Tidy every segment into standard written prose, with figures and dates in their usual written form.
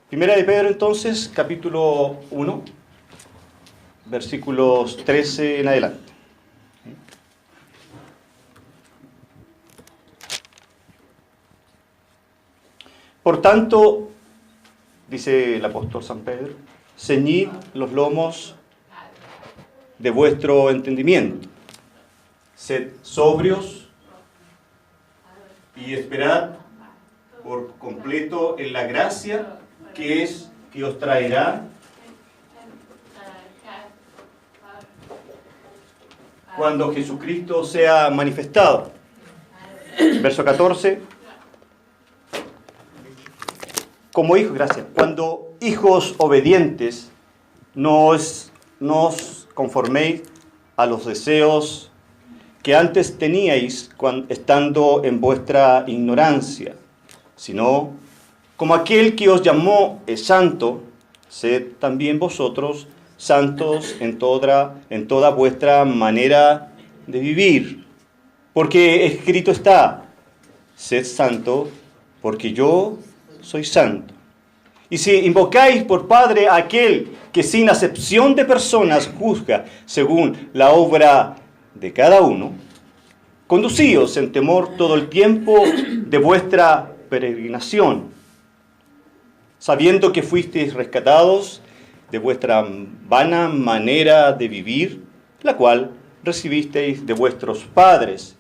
Primera de Pedro, entonces, capítulo 1, versículos 13 en adelante. Por tanto, dice el apóstol San Pedro, ceñid los lomos de vuestro entendimiento, sed sobrios y esperad por completo en la gracia que os traerá cuando Jesucristo sea manifestado. Verso 14. Como hijos, gracias. Cuando hijos obedientes, no os conforméis a los deseos que antes teníais estando en vuestra ignorancia, sino como aquel que os llamó es santo, sed también vosotros santos en toda vuestra manera de vivir. Porque escrito está, sed santo, porque yo soy santo. Y si invocáis por Padre a aquel que sin acepción de personas juzga según la obra de cada uno, conducíos en temor todo el tiempo de vuestra peregrinación, sabiendo que fuisteis rescatados de vuestra vana manera de vivir, la cual recibisteis de vuestros padres,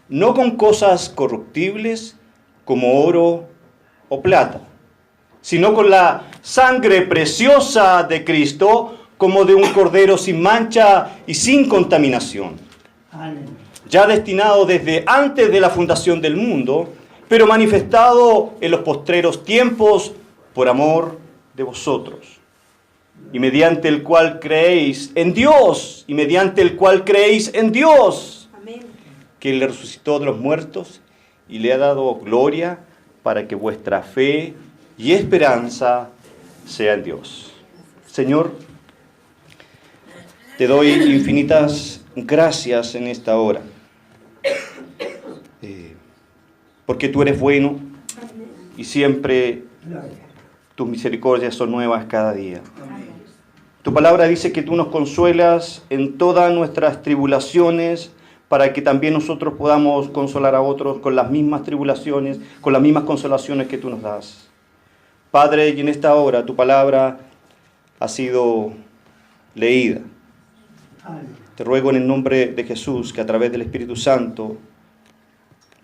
no con cosas corruptibles como oro o plata, sino con la sangre preciosa de Cristo, como de un cordero sin mancha y sin contaminación, ya destinado desde antes de la fundación del mundo, pero manifestado en los postreros tiempos por amor de vosotros, y mediante el cual creéis en Dios, Amén. Que le resucitó de los muertos y le ha dado gloria para que vuestra fe y esperanza sea en Dios. Señor, te doy infinitas gracias en esta hora, porque tú eres bueno y siempre tus misericordias son nuevas cada día. Tu palabra dice que tú nos consuelas en todas nuestras tribulaciones, para que también nosotros podamos consolar a otros con las mismas tribulaciones, con las mismas consolaciones que tú nos das. Padre, y en esta hora tu palabra ha sido leída. Te ruego en el nombre de Jesús que a través del Espíritu Santo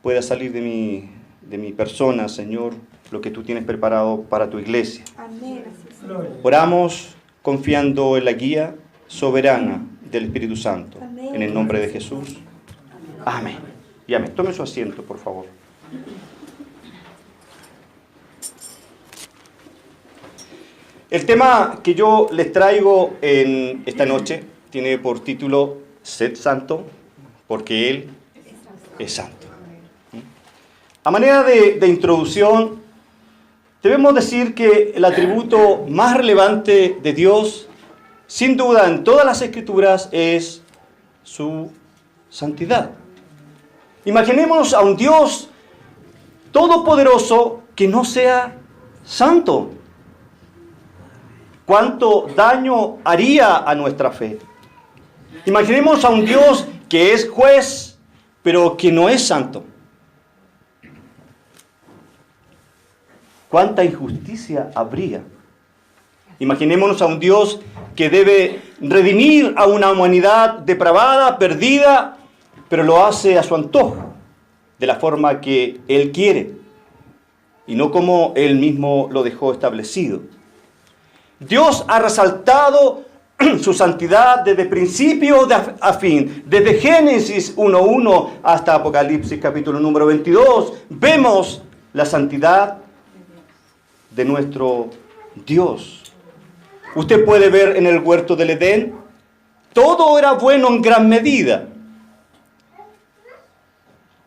pueda salir de mi persona, Señor, lo que tú tienes preparado para tu iglesia. Amén. Oramos confiando en la guía soberana del Espíritu Santo. Amén. En el nombre de Jesús. Amén. Y amén. Tome su asiento, por favor. El tema que yo les traigo en esta noche tiene por título Sed santo, porque Él es santo. A manera de introducción, debemos decir que el atributo más relevante de Dios, sin duda en todas las Escrituras, es su santidad. Imaginémonos a un Dios todopoderoso que no sea santo. ¿Cuánto daño haría a nuestra fe? Imaginemos a un Dios que es juez, pero que no es santo. ¿Cuánta injusticia habría? Imaginémonos a un Dios que debe redimir a una humanidad depravada, perdida, pero lo hace a su antojo, de la forma que Él quiere, y no como Él mismo lo dejó establecido. Dios ha resaltado su santidad desde principio a fin, desde Génesis 1:1 hasta Apocalipsis capítulo número 22. Vemos la santidad de nuestro Dios. Usted puede ver en el huerto del Edén, todo era bueno en gran medida.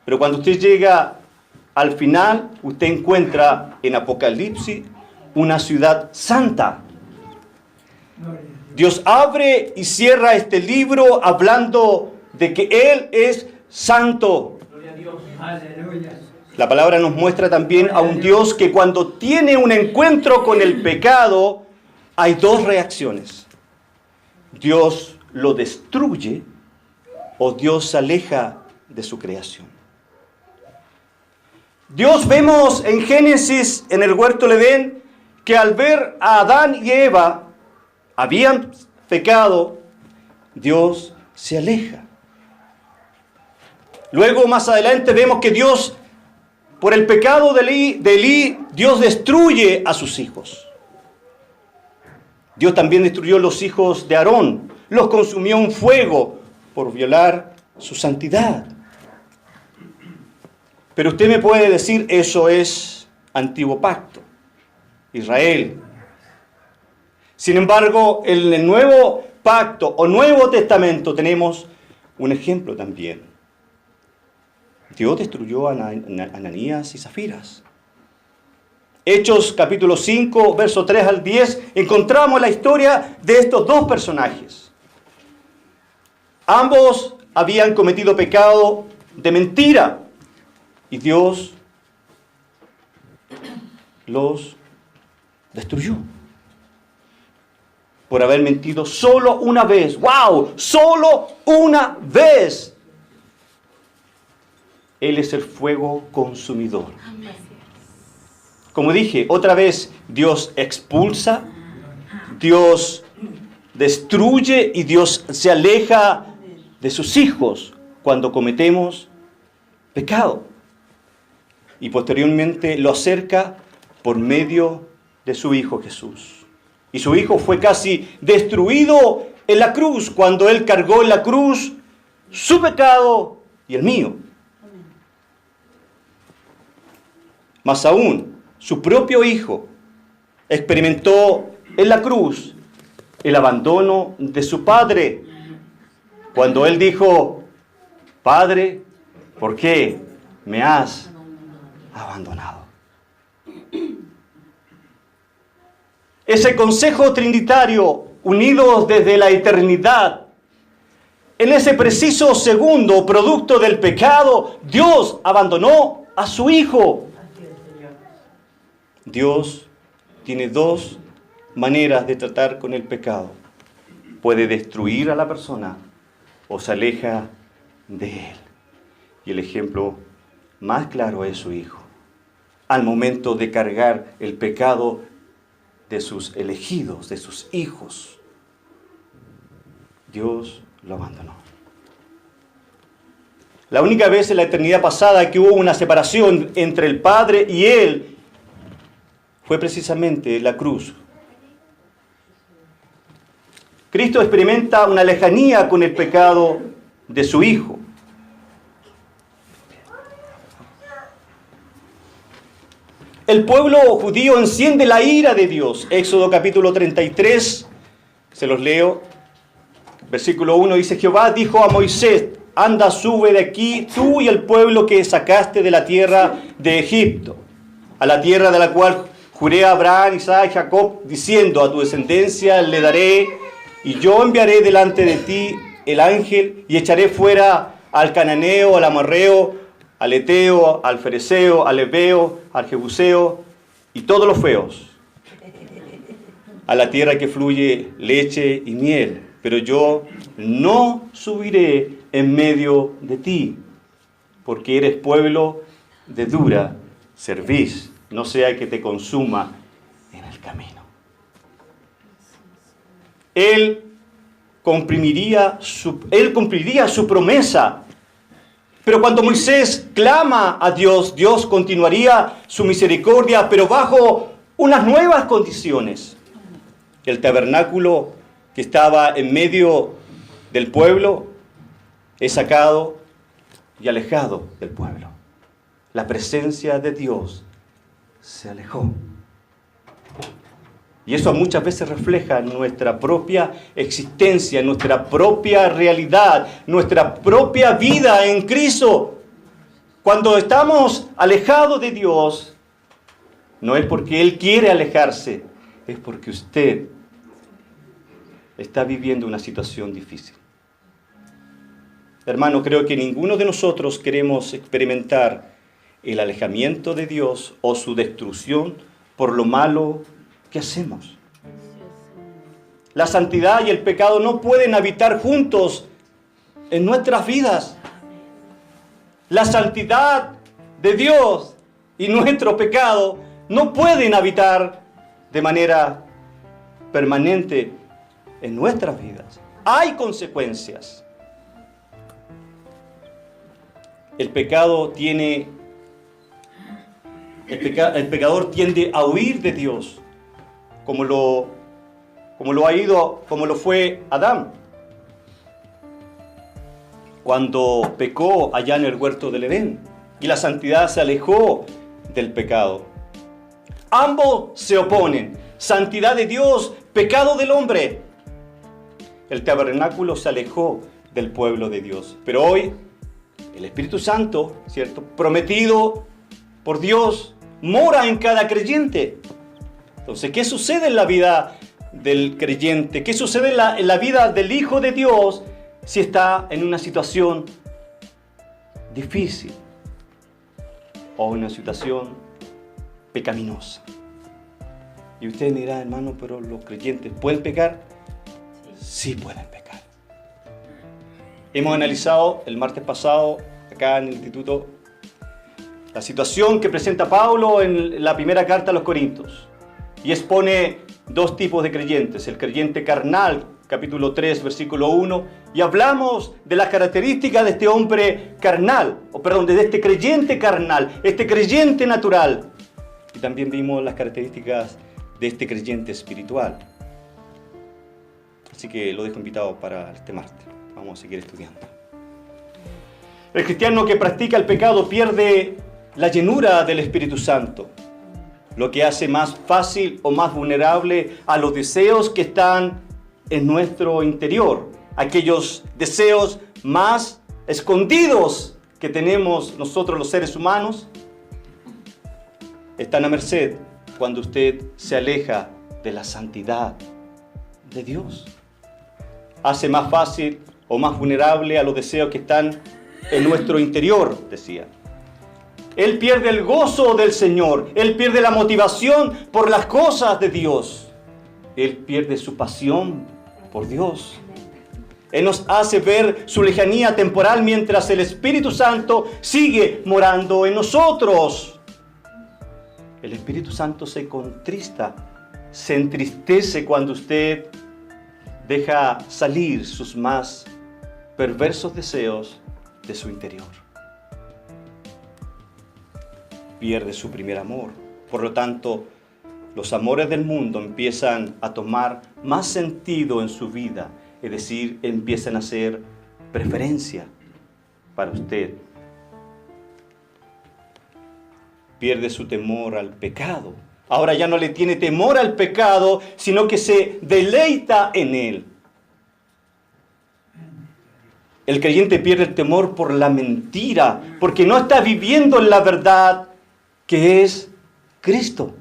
Pero cuando usted llega al final, usted encuentra en Apocalipsis una ciudad santa. Dios abre y cierra este libro hablando de que Él es santo. Gloria a Dios. Aleluya. La palabra nos muestra también a un Dios que cuando tiene un encuentro con el pecado, hay dos reacciones. Dios lo destruye o Dios se aleja de su creación. Dios, vemos en Génesis, en el huerto del Edén, que al ver a Adán y Eva habían pecado, Dios se aleja. Luego, más adelante, vemos que Dios, por el pecado de Elí, Dios destruye a sus hijos. Dios también destruyó los hijos de Aarón, los consumió en fuego por violar su santidad. Pero usted me puede decir, eso es antiguo pacto, Israel. Sin embargo, en el nuevo pacto o Nuevo Testamento tenemos un ejemplo también. Dios destruyó a Ananías y Zafiras. Hechos capítulo 5, verso 3 al 10, encontramos la historia de estos dos personajes. Ambos habían cometido pecado de mentira y Dios los destruyó por haber mentido solo una vez. ¡Wow! ¡Solo una vez! Él es el fuego consumidor. Como dije, otra vez, Dios expulsa, Dios destruye y Dios se aleja de sus hijos cuando cometemos pecado. Y posteriormente lo acerca por medio de su Hijo Jesús. Y su Hijo fue casi destruido en la cruz, cuando Él cargó en la cruz su pecado y el mío. Más aún, su propio Hijo experimentó en la cruz el abandono de su Padre. Cuando Él dijo, Padre, ¿por qué me has abandonado? Ese consejo trinitario, unidos desde la eternidad, en ese preciso segundo, producto del pecado, Dios abandonó a su Hijo. Dios tiene dos maneras de tratar con el pecado. Puede destruir a la persona o se aleja de él. Y el ejemplo más claro es su Hijo. Al momento de cargar el pecado de sus elegidos, de sus hijos, Dios lo abandonó. La única vez en la eternidad pasada que hubo una separación entre el Padre y Él fue precisamente la cruz. Cristo experimenta una lejanía con el pecado de su Hijo. El pueblo judío enciende la ira de Dios. Éxodo capítulo 33, se los leo. Versículo 1 dice, Jehová dijo a Moisés, anda, sube de aquí, tú y el pueblo que sacaste de la tierra de Egipto, a la tierra de la cual juré a Abraham, Isaac y Jacob, diciendo, a tu descendencia le daré, y yo enviaré delante de ti el ángel, y echaré fuera al cananeo, al amorreo, al eteo, al fereceo, al heveo, al jebuseo, y todos los feos, a la tierra que fluye leche y miel. Pero yo no subiré en medio de ti, porque eres pueblo de dura cerviz, no sea que te consuma en el camino. Él cumpliría su promesa. Pero cuando Moisés clama a Dios, Dios continuaría su misericordia, pero bajo unas nuevas condiciones. El tabernáculo que estaba en medio del pueblo es sacado y alejado del pueblo. La presencia de Dios se alejó. Y eso muchas veces refleja nuestra propia existencia, nuestra propia realidad, nuestra propia vida en Cristo. Cuando estamos alejados de Dios, no es porque Él quiere alejarse, es porque usted está viviendo una situación difícil. Hermano, creo que ninguno de nosotros queremos experimentar el alejamiento de Dios o su destrucción por lo malo que hacemos. La santidad y el pecado no pueden habitar juntos en nuestras vidas. La santidad de Dios y nuestro pecado no pueden habitar de manera permanente en nuestras vidas. Hay consecuencias. El pecador tiende a huir de Dios, como lo fue Adán cuando pecó allá en el huerto del Edén, y la santidad se alejó del pecado. Ambos se oponen: santidad de Dios, pecado del hombre. El tabernáculo se alejó del pueblo de Dios, pero hoy el Espíritu Santo, ¿cierto?, prometido por Dios, mora en cada creyente. Entonces, ¿qué sucede en la vida del creyente? ¿Qué sucede en la vida del Hijo de Dios si está en una situación difícil o una situación pecaminosa? Y usted me dirá: hermano, pero los creyentes ¿pueden pecar? Sí pueden pecar. Hemos analizado el martes pasado acá en el instituto la situación que presenta Pablo en la primera carta a los Corintios, y expone dos tipos de creyentes: el creyente carnal, capítulo 3, versículo 1, y hablamos de las características de este hombre carnal, de este creyente carnal, este creyente natural, y también vimos las características de este creyente espiritual. Así que lo dejo invitado para este martes. Vamos a seguir estudiando. El cristiano que practica el pecado pierde la llenura del Espíritu Santo, lo que hace más fácil o más vulnerable a los deseos que están en nuestro interior, aquellos deseos más escondidos que tenemos nosotros los seres humanos. Están a merced cuando usted se aleja de la santidad de Dios. Hace más fácil o más vulnerable a los deseos que están en nuestro interior, decía. Él pierde el gozo del Señor. Él pierde la motivación por las cosas de Dios. Él pierde su pasión por Dios. Él nos hace ver su lejanía temporal mientras el Espíritu Santo sigue morando en nosotros. El Espíritu Santo se contrista, se entristece cuando usted deja salir sus más perversos deseos de su interior. Pierde su primer amor. Por lo tanto, los amores del mundo empiezan a tomar más sentido en su vida, es decir, empiezan a ser preferencia para usted. Pierde su temor al pecado. Ahora ya no le tiene temor al pecado, sino que se deleita en él. El creyente pierde el temor por la mentira, porque no está viviendo en la verdad que es Cristo.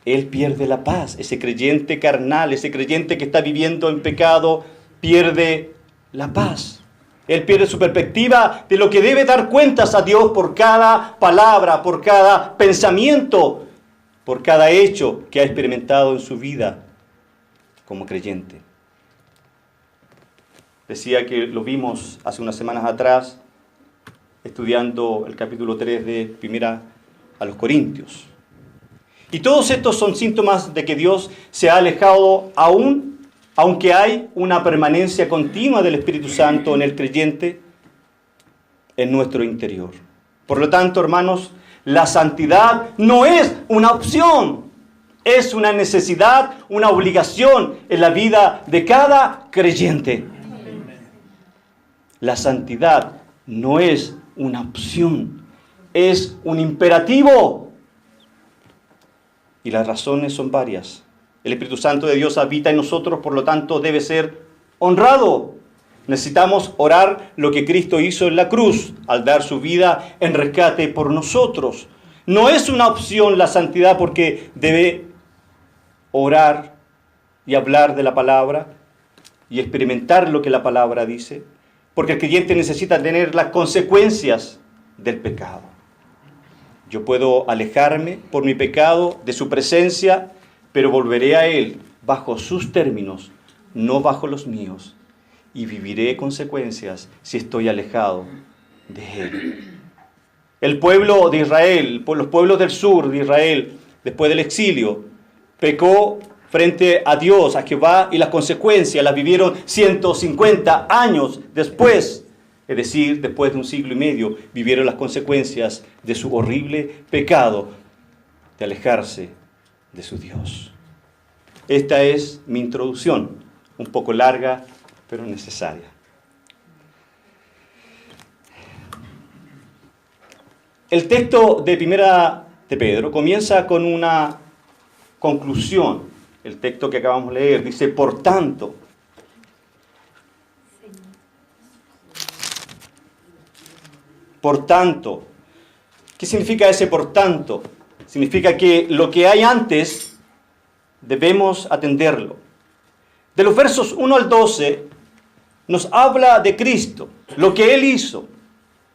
Él pierde la paz. Ese creyente carnal, ese creyente que está viviendo en pecado, pierde la paz. Él pierde su perspectiva de lo que debe dar cuentas a Dios por cada palabra, por cada pensamiento, por cada hecho que ha experimentado en su vida como creyente. Decía que lo vimos hace unas semanas atrás, estudiando el capítulo 3 de Primera a los Corintios. Y todos estos son síntomas de que Dios se ha alejado aunque hay una permanencia continua del Espíritu Santo en el creyente, en nuestro interior. Por lo tanto, hermanos, la santidad no es una opción, es una necesidad, una obligación en la vida de cada creyente. La santidad no es una opción, es un imperativo. Y las razones son varias. El Espíritu Santo de Dios habita en nosotros, por lo tanto debe ser honrado. Necesitamos orar lo que Cristo hizo en la cruz, al dar su vida en rescate por nosotros. No es una opción la santidad, porque debe orar y hablar de la palabra y experimentar lo que la palabra dice, porque el creyente necesita tener las consecuencias del pecado. Yo puedo alejarme por mi pecado de su presencia, pero volveré a Él bajo sus términos, no bajo los míos, y viviré consecuencias si estoy alejado de Él. El pueblo de Israel, los pueblos del sur de Israel, después del exilio, pecó frente a Dios, a Jehová, y las consecuencias las vivieron 150 años después. Es decir, después de un siglo y medio, vivieron las consecuencias de su horrible pecado de alejarse de su Dios. Esta es mi introducción, un poco larga, pero necesaria. El texto de Primera de Pedro comienza con una conclusión. El texto que acabamos de leer dice, por tanto. Por tanto. ¿Qué significa ese por tanto? Significa que lo que hay antes debemos atenderlo. De los versos 1 al 12 nos habla de Cristo, lo que Él hizo.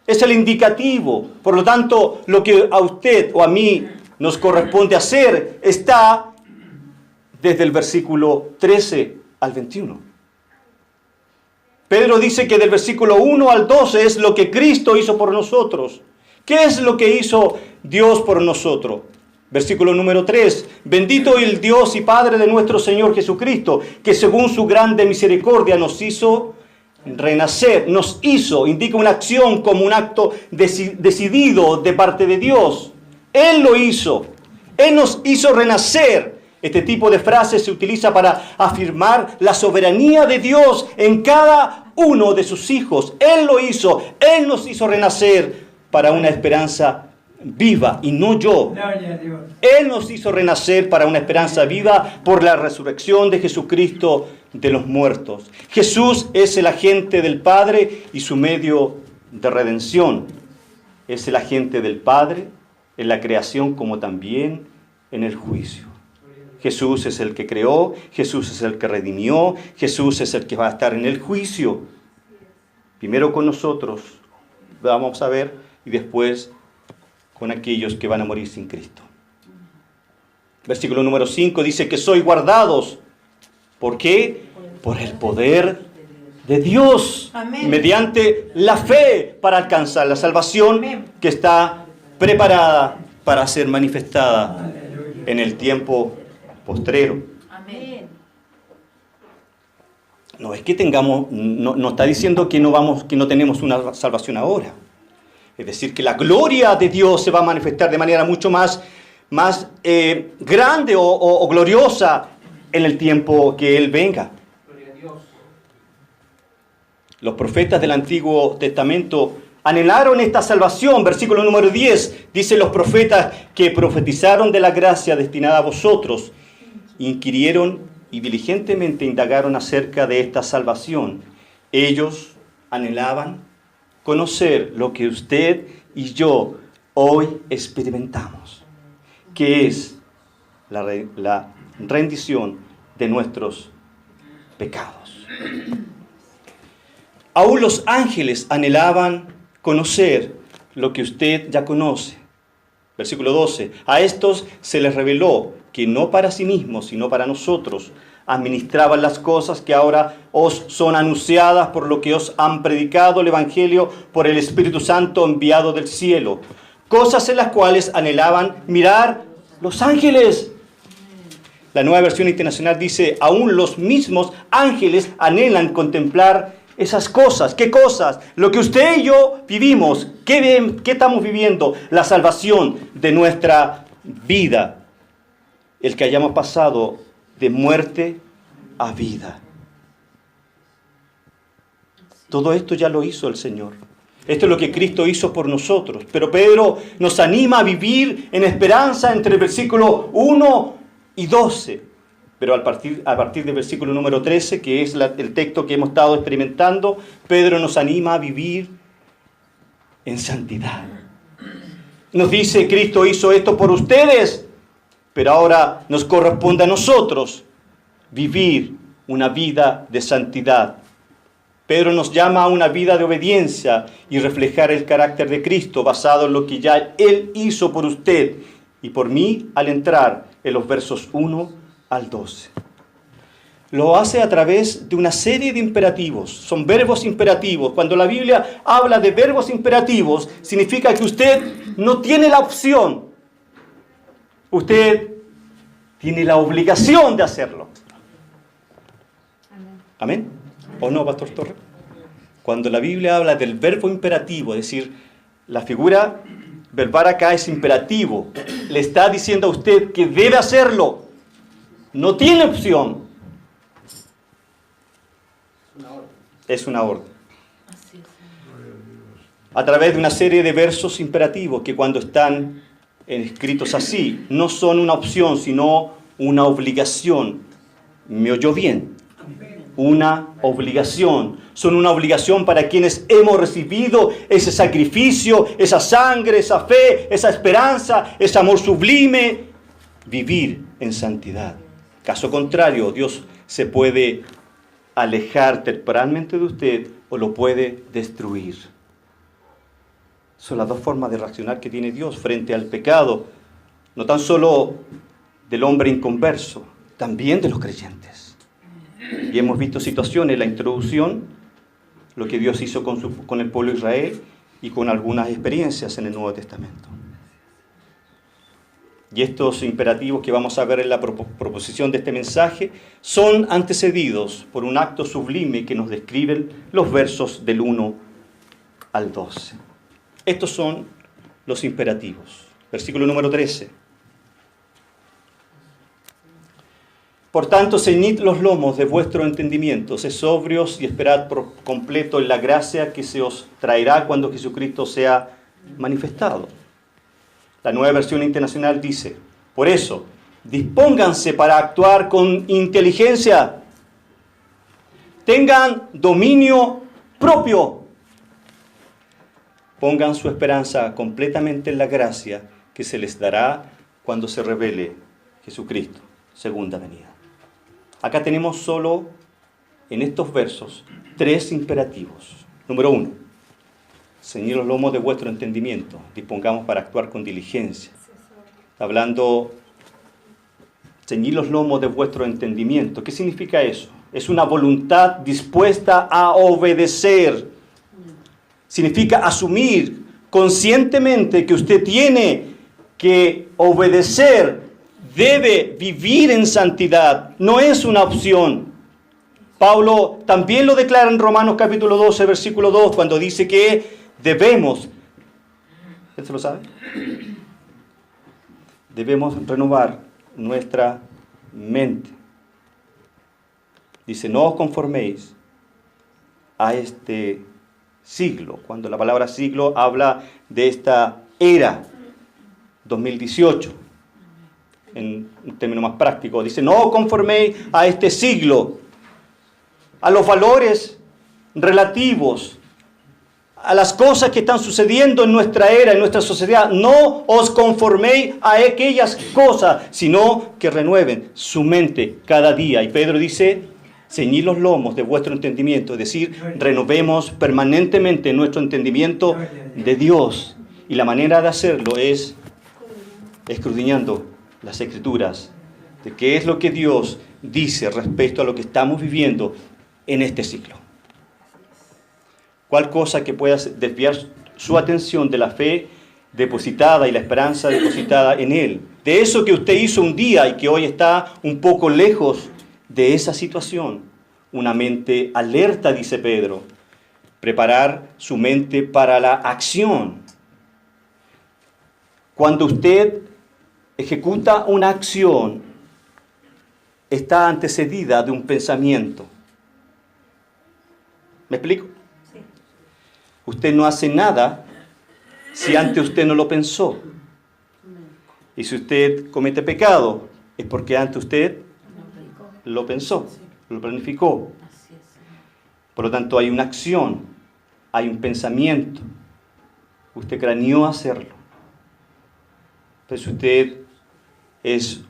Es el indicativo. Por lo tanto, lo que a usted o a mí nos corresponde hacer está desde el versículo 13 al 21. Pedro dice que del versículo 1 al 12 es lo que Cristo hizo por nosotros. ¿Qué es lo que hizo Dios por nosotros? Versículo número 3. Bendito el Dios y Padre de nuestro Señor Jesucristo, que según su grande misericordia nos hizo renacer. Nos hizo, indica una acción como un acto decidido de parte de Dios. Él lo hizo. Él nos hizo renacer. Este tipo de frase se utiliza para afirmar la soberanía de Dios en cada uno de sus hijos. Él lo hizo. Él nos hizo renacer para una esperanza viva y no yo. Él nos hizo renacer para una esperanza viva por la resurrección de Jesucristo de los muertos. Jesús es el agente del Padre y su medio de redención. Es el agente del Padre en la creación como también en el juicio. Jesús es el que creó, Jesús es el que redimió, Jesús es el que va a estar en el juicio. Primero con nosotros, vamos a ver, y después con aquellos que van a morir sin Cristo. Versículo número 5 dice que sois guardados. ¿Por qué? Por el poder de Dios. Amén. Mediante la fe para alcanzar la salvación. Amén. Que está preparada para ser manifestada en el tiempo postrero. Amén. No es que tengamos, no está diciendo que no tenemos una salvación ahora. Es decir, que la gloria de Dios se va a manifestar de manera mucho más grande o gloriosa en el tiempo que Él venga. Gloria a Dios. Los profetas del Antiguo Testamento anhelaron esta salvación. Versículo número 10, dice los profetas que profetizaron de la gracia destinada a vosotros, inquirieron y diligentemente indagaron acerca de esta salvación. Ellos anhelaban conocer lo que usted y yo hoy experimentamos, que es la rendición de nuestros pecados. Aún los ángeles anhelaban conocer lo que usted ya conoce. Versículo 12. A estos se les reveló que no para sí mismos, sino para nosotros, administraban las cosas que ahora os son anunciadas por lo que os han predicado el Evangelio por el Espíritu Santo enviado del cielo. Cosas en las cuales anhelaban mirar los ángeles. La Nueva Versión Internacional dice, aún los mismos ángeles anhelan contemplar esas cosas. ¿Qué cosas? Lo que usted y yo vivimos. ¿Qué estamos viviendo? La salvación de nuestra vida. El que hayamos pasado de muerte a vida. Todo esto ya lo hizo el Señor. Esto es lo que Cristo hizo por nosotros. Pero Pedro nos anima a vivir en esperanza entre el versículo 1 y 12. Pero a partir del versículo número 13, que es el texto que hemos estado experimentando, Pedro nos anima a vivir en santidad. Nos dice, Cristo hizo esto por ustedes, pero ahora nos corresponde a nosotros vivir una vida de santidad Pedro nos llama a una vida de obediencia y reflejar el carácter de Cristo basado en lo que ya Él hizo por usted y por mí al entrar en los versos 1 al 12. Lo hace a través de una serie de imperativos. Son verbos imperativos. Cuando la Biblia habla de verbos imperativos, significa que usted no tiene la opción. Usted tiene la obligación de hacerlo. ¿Amén? ¿O no, Pastor Torres? Cuando la Biblia habla del verbo imperativo, es decir, la figura verbal acá es imperativo, le está diciendo a usted que debe hacerlo. No tiene opción. Es una orden. A través de una serie de versos imperativos que cuando están escritos así, no son una opción, sino una obligación. ¿Me oyó bien? Una obligación. Son una obligación para quienes hemos recibido ese sacrificio, esa sangre, esa fe, esa esperanza, ese amor sublime. Vivir en santidad. Caso contrario, Dios se puede alejar temporalmente de usted o lo puede destruir. Son las dos formas de reaccionar que tiene Dios frente al pecado, no tan solo del hombre inconverso, también de los creyentes. Y hemos visto situaciones en la introducción, lo que Dios hizo con el pueblo de Israel y con algunas experiencias en el Nuevo Testamento. Y estos imperativos que vamos a ver en la proposición de este mensaje son antecedidos por un acto sublime que nos describen los versos del 1 al 12. Estos son los imperativos. Versículo número 13. Por tanto, ceñid los lomos de vuestro entendimiento, sed sobrios y esperad por completo en la gracia que se os traerá cuando Jesucristo sea manifestado. La Nueva Versión Internacional dice, por eso, dispónganse para actuar con inteligencia, tengan dominio propio, pongan su esperanza completamente en la gracia que se les dará cuando se revele Jesucristo, segunda venida. Acá tenemos solo, en estos versos, 3 imperativos. Número 1, ceñid los lomos de vuestro entendimiento, dispongamos para actuar con diligencia. Está hablando, ceñid los lomos de vuestro entendimiento. ¿Qué significa eso? Es una voluntad dispuesta a obedecer. Significa asumir conscientemente que usted tiene que obedecer, debe vivir en santidad. No es una opción. Pablo también lo declara en Romanos capítulo 12, versículo 2, cuando dice que debemos, ¿usted lo sabe? Debemos renovar nuestra mente. Dice, no os conforméis a este siglo. Cuando la palabra siglo habla de esta era, 2018, en un término más práctico. Dice, no os conforméis a este siglo, a los valores relativos, a las cosas que están sucediendo en nuestra era, en nuestra sociedad. No os conforméis a aquellas cosas, sino que renueven su mente cada día. Y Pedro dice, ceñid los lomos de vuestro entendimiento, es decir, renovemos permanentemente nuestro entendimiento de Dios. Y la manera de hacerlo es escudriñando las Escrituras, de qué es lo que Dios dice respecto a lo que estamos viviendo en este siglo. ¿Cuál cosa que pueda desviar su atención de la fe depositada y la esperanza depositada en Él? De eso que usted hizo un día y que hoy está un poco lejos de esa situación. Una mente alerta, dice Pedro. Preparar su mente para la acción. Cuando usted ejecuta una acción, está antecedida de un pensamiento. ¿Me explico? Sí. Usted no hace nada si antes usted no lo pensó. Y si usted comete pecado, es porque antes usted lo pensó, lo planificó. Por lo tanto, hay una acción, hay un pensamiento. Usted craneó hacerlo. Pero si usted es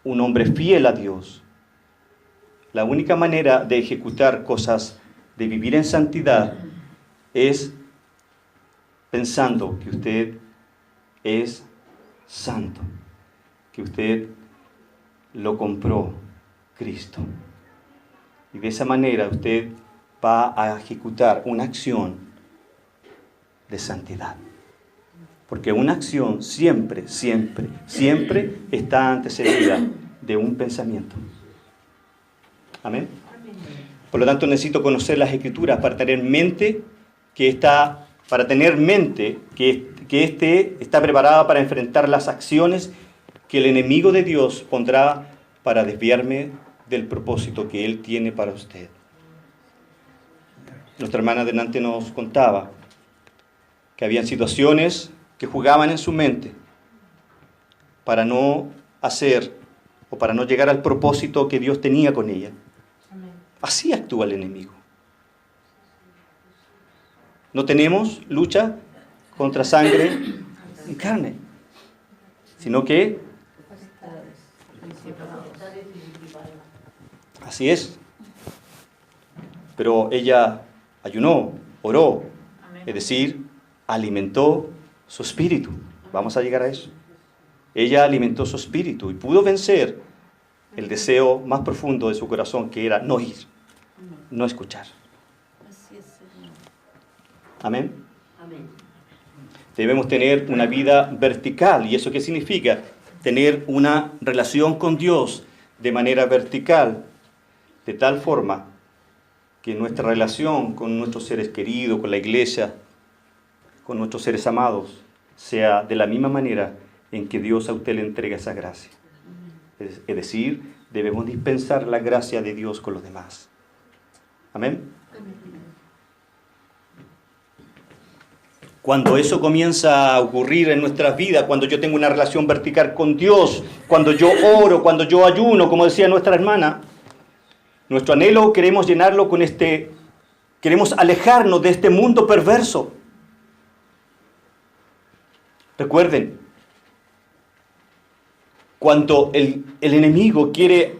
un hombre fiel a Dios, la única manera de ejecutar cosas de vivir en santidad es pensando que usted es santo, que usted lo compró Cristo. Y de esa manera usted va a ejecutar una acción de santidad. Porque una acción siempre está antecedida de un pensamiento. Amén. Por lo tanto, necesito conocer las Escrituras para tener mente que está preparada para enfrentar las acciones que el enemigo de Dios pondrá para desviarme del propósito que Él tiene para usted. Nuestra hermana delante nos contaba que habían situaciones que jugaban en su mente para no hacer o para no llegar al propósito que Dios tenía con ella. Así actúa el enemigo. No tenemos lucha contra sangre y carne, sino que así es. Pero ella ayunó, oró, es decir, alimentó su espíritu. Vamos a llegar a eso. Ella alimentó su espíritu y pudo vencer el deseo más profundo de su corazón, que era no ir, no escuchar. Amén. Debemos tener una vida vertical. ¿Y eso qué significa? Tener una relación con Dios de manera vertical, de tal forma que nuestra relación con nuestros seres queridos, con la iglesia, con nuestros seres amados, sea de la misma manera en que Dios a usted le entrega esa gracia. Es decir, debemos dispensar la gracia de Dios con los demás. Amén. Cuando eso comienza a ocurrir en nuestras vidas, cuando yo tengo una relación vertical con Dios, cuando yo oro, cuando yo ayuno, como decía nuestra hermana, nuestro anhelo queremos llenarlo con queremos alejarnos de este mundo perverso. Recuerden, cuando el enemigo quiere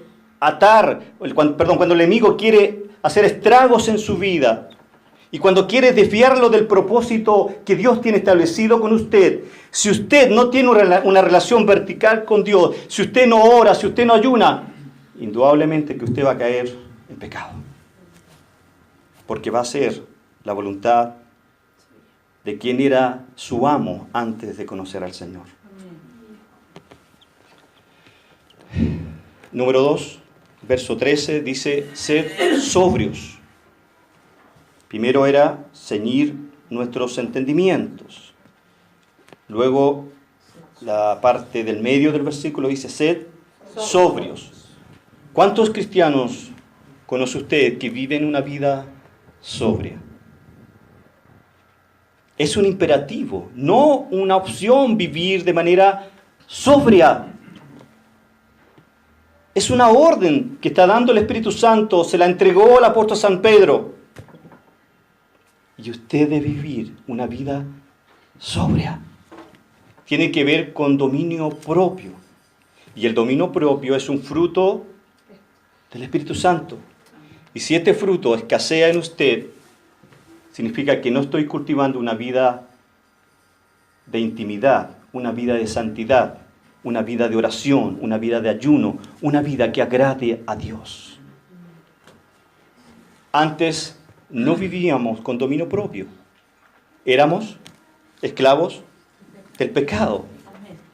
cuando el enemigo quiere hacer estragos en su vida y cuando quiere desviarlo del propósito que Dios tiene establecido con usted, si usted no tiene una relación vertical con Dios, si usted no ora, si usted no ayuna, indudablemente que usted va a caer en pecado. Porque va a ser la voluntad de quien era su amo antes de conocer al Señor. Número 2, verso 13, dice, sed sobrios. Primero era ceñir nuestros entendimientos. Luego, la parte del medio del versículo dice, sed sobrios. ¿Cuántos cristianos conoce usted que viven una vida sobria? Es un imperativo, no una opción vivir de manera sobria. Es una orden que está dando el Espíritu Santo, se la entregó el apóstol San Pedro. Y usted debe vivir una vida sobria. Tiene que ver con dominio propio. Y el dominio propio es un fruto del Espíritu Santo. Y si este fruto escasea en usted, significa que no estoy cultivando una vida de intimidad, una vida de santidad, una vida de oración, una vida de ayuno, una vida que agrade a Dios. Antes no vivíamos con dominio propio. Éramos esclavos del pecado,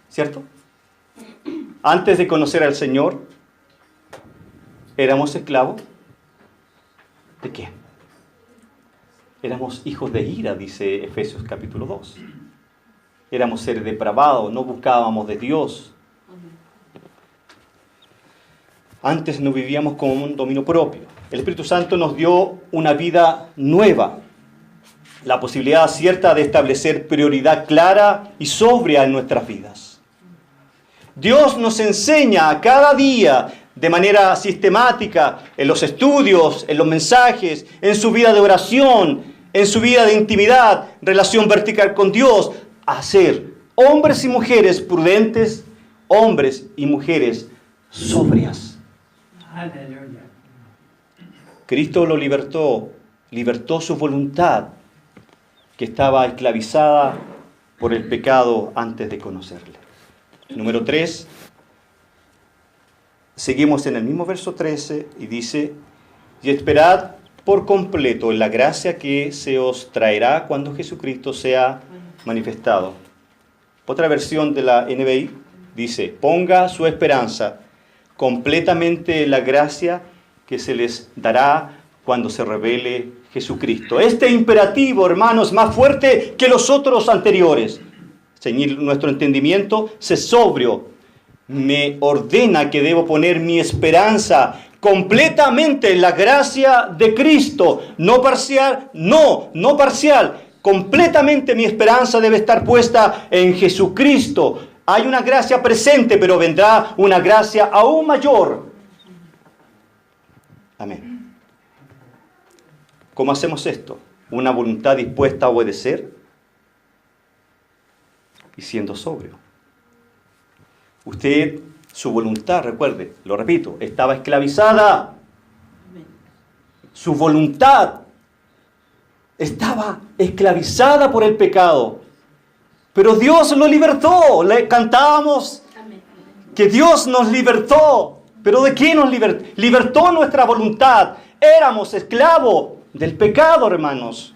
¿cierto? Antes de conocer al Señor, éramos esclavos ¿de qué? Éramos hijos de ira, dice Efesios capítulo 2. Éramos seres depravados, no buscábamos de Dios. Antes no vivíamos con un dominio propio. El Espíritu Santo nos dio una vida nueva, la posibilidad cierta de establecer prioridad clara y sobria en nuestras vidas. Dios nos enseña cada día de manera sistemática, en los estudios, en los mensajes, en su vida de oración, en su vida de intimidad, relación vertical con Dios, a ser hombres y mujeres prudentes, hombres y mujeres sobrias. Aleluya. Cristo lo libertó su voluntad, que estaba esclavizada por el pecado antes de conocerle. Número 3, seguimos en el mismo verso 13 y dice: y esperad por completo en la gracia que se os traerá cuando Jesucristo sea manifestado. Otra versión de la NBI dice: ponga su esperanza completamente en la gracia que se les dará cuando se revele Jesucristo. Este imperativo, hermanos, más fuerte que los otros anteriores. Ceñir nuestro entendimiento, sé sobrio. Me ordena que debo poner mi esperanza completamente en la gracia de Cristo. No parcial, no parcial. Completamente mi esperanza debe estar puesta en Jesucristo. Hay una gracia presente, pero vendrá una gracia aún mayor. Amén. ¿Cómo hacemos esto? Una voluntad dispuesta a obedecer y siendo sobrio. Usted, su voluntad, recuerde, lo repito, estaba esclavizada. Su voluntad estaba esclavizada por el pecado. Pero Dios lo libertó. Le cantábamos que Dios nos libertó. ¿Pero de qué nos libertó? Libertó nuestra voluntad. Éramos esclavos del pecado, hermanos.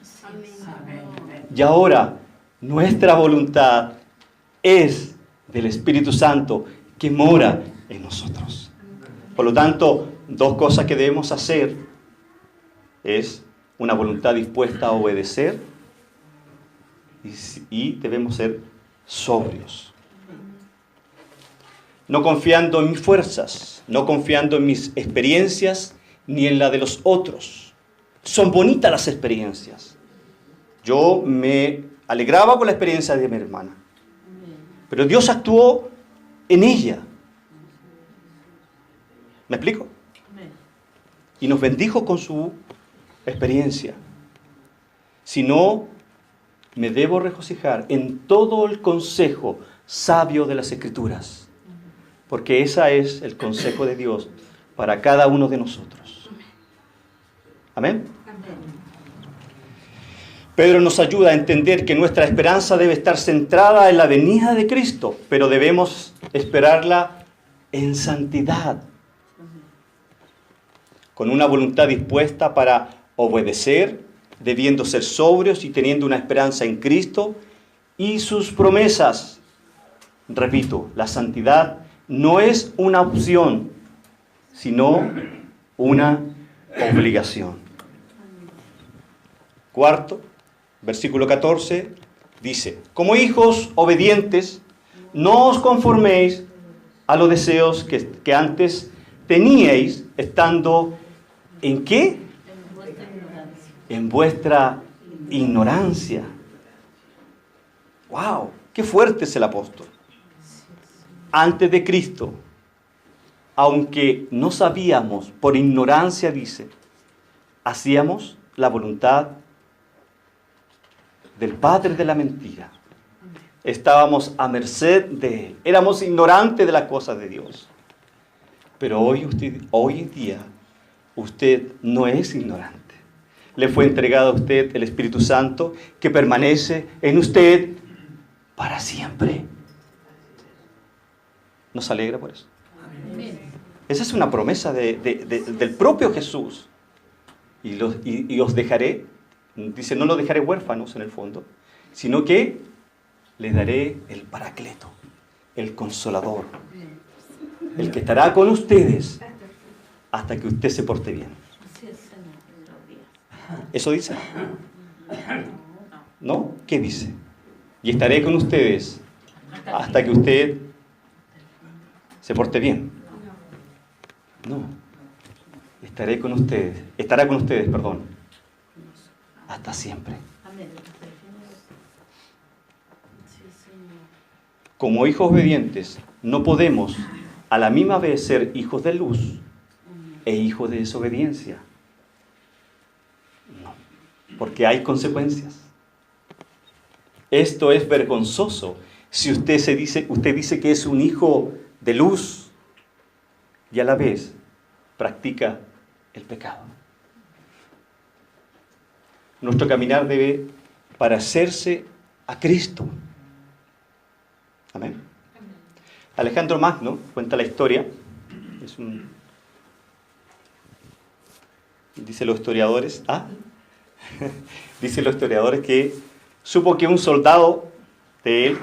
Y ahora nuestra voluntad es del Espíritu Santo que mora en nosotros. Por lo tanto, dos cosas que debemos hacer es una voluntad dispuesta a obedecer y debemos ser sobrios. No confiando en mis fuerzas, no confiando en mis experiencias ni en la de los otros. Son bonitas las experiencias. Yo me alegraba con la experiencia de mi hermana. Pero Dios actuó en ella. ¿Me explico? Y nos bendijo con su experiencia. Si no, me debo regocijar en todo el consejo sabio de las Escrituras. Porque ese es el consejo de Dios para cada uno de nosotros. Amén. Pedro nos ayuda a entender que nuestra esperanza debe estar centrada en la venida de Cristo, pero debemos esperarla en santidad, con una voluntad dispuesta para obedecer, debiendo ser sobrios y teniendo una esperanza en Cristo y sus promesas. Repito, la santidad no es una opción, sino una obligación. Cuarto, versículo 14, dice: como hijos obedientes, no os conforméis a los deseos que antes teníais, estando ¿en qué? En vuestra ignorancia. ¡Wow! ¡Qué fuerte es el apóstol! Antes de Cristo, aunque no sabíamos, por ignorancia dice, hacíamos la voluntad del padre de la mentira. Estábamos a merced de él. Éramos ignorantes de las cosas de Dios. Pero hoy en día, usted no es ignorante. Le fue entregado a usted el Espíritu Santo que permanece en usted para siempre. ¿Nos alegra por eso? Esa es una promesa del propio Jesús. Y os dejaré, dice, no los dejaré huérfanos en el fondo, sino que les daré el Paracleto, el Consolador, el que estará con ustedes hasta que usted se porte bien. ¿Eso dice? ¿No? ¿Qué dice? Y estaré con ustedes hasta que usted se porte bien. No. Estará con ustedes, hasta siempre. Como hijos obedientes, no podemos a la misma vez ser hijos de luz e hijos de desobediencia. No, porque hay consecuencias. Esto es vergonzoso si usted dice que es un hijo de luz y a la vez practica el pecado. Nuestro caminar debe parecerse a Cristo. Amén. Alejandro Magno cuenta la historia. Dicen los historiadores, dicen los historiadores que supo que un soldado de él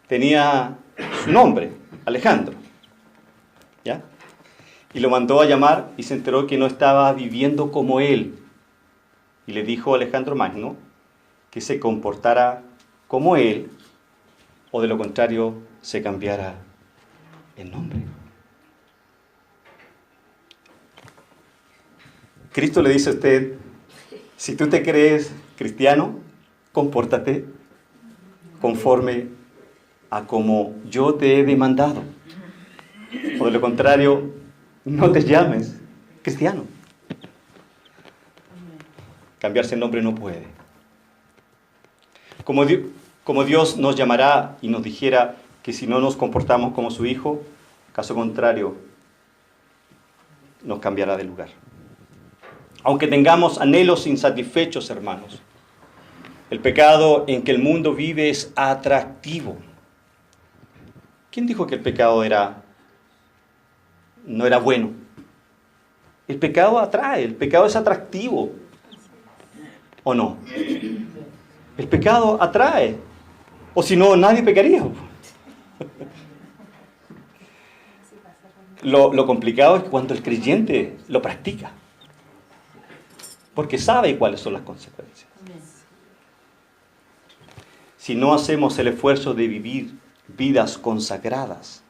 tenía su nombre, Alejandro, ¿ya? Y lo mandó a llamar y se enteró que no estaba viviendo como él. Y le dijo a Alejandro Magno que se comportara como él, o de lo contrario se cambiara el nombre. Cristo le dice a usted, si tú te crees cristiano, compórtate conforme a como yo te he demandado. O de lo contrario, no te llames cristiano. Cambiarse el nombre no puede. Como Dios nos llamará y nos dijera que si no nos comportamos como su hijo, caso contrario, nos cambiará de lugar. Aunque tengamos anhelos insatisfechos, hermanos, el pecado en que el mundo vive es atractivo. ¿Quién dijo que el pecado no era bueno? El pecado atrae, el pecado es atractivo. ¿O no? El pecado atrae. O si no, nadie pecaría. Lo complicado es cuando el creyente lo practica. Porque sabe cuáles son las consecuencias. Si no hacemos el esfuerzo de vivir vidas consagradas,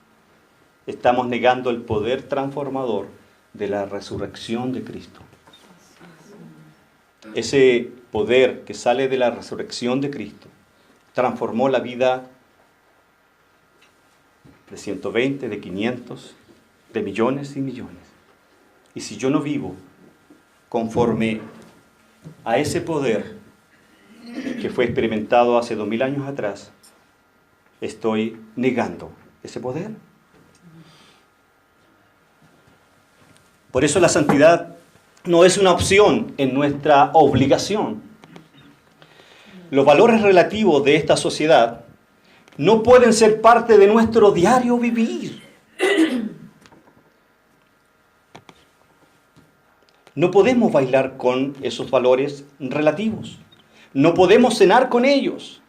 estamos negando el poder transformador de la resurrección de Cristo. Ese poder que sale de la resurrección de Cristo transformó la vida de 120, de 500, de millones y millones. Y si yo no vivo conforme a ese poder que fue experimentado hace 2000 años atrás, estoy negando ese poder. Por eso la santidad no es una opción, en nuestra obligación. Los valores relativos de esta sociedad no pueden ser parte de nuestro diario vivir. No podemos bailar con esos valores relativos. No podemos cenar con ellos.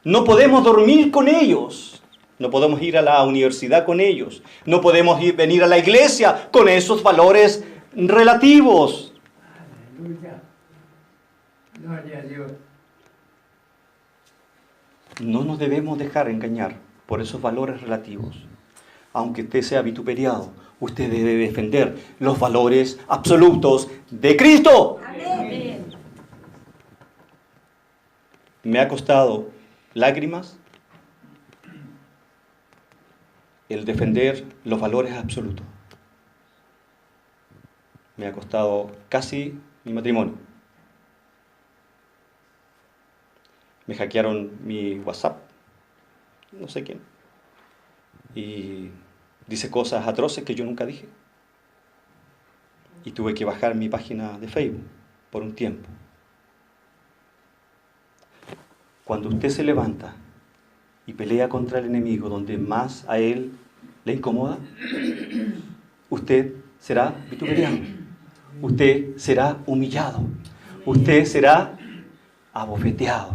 No podemos dormir con ellos. No podemos ir a la universidad con ellos. No podemos venir a la iglesia con esos valores relativos. Aleluya. Gloria a Dios. No nos debemos dejar engañar por esos valores relativos. Aunque usted sea vituperiado, usted debe defender los valores absolutos de Cristo. Amén. Me ha costado lágrimas el defender los valores absolutos. Me ha costado casi mi matrimonio. Me hackearon mi WhatsApp, no sé quién, y dice cosas atroces que yo nunca dije. Y tuve que bajar mi página de Facebook por un tiempo. Cuando usted se levanta y pelea contra el enemigo donde más a él le incomoda, usted será vituperiado, usted será humillado, usted será abofeteado.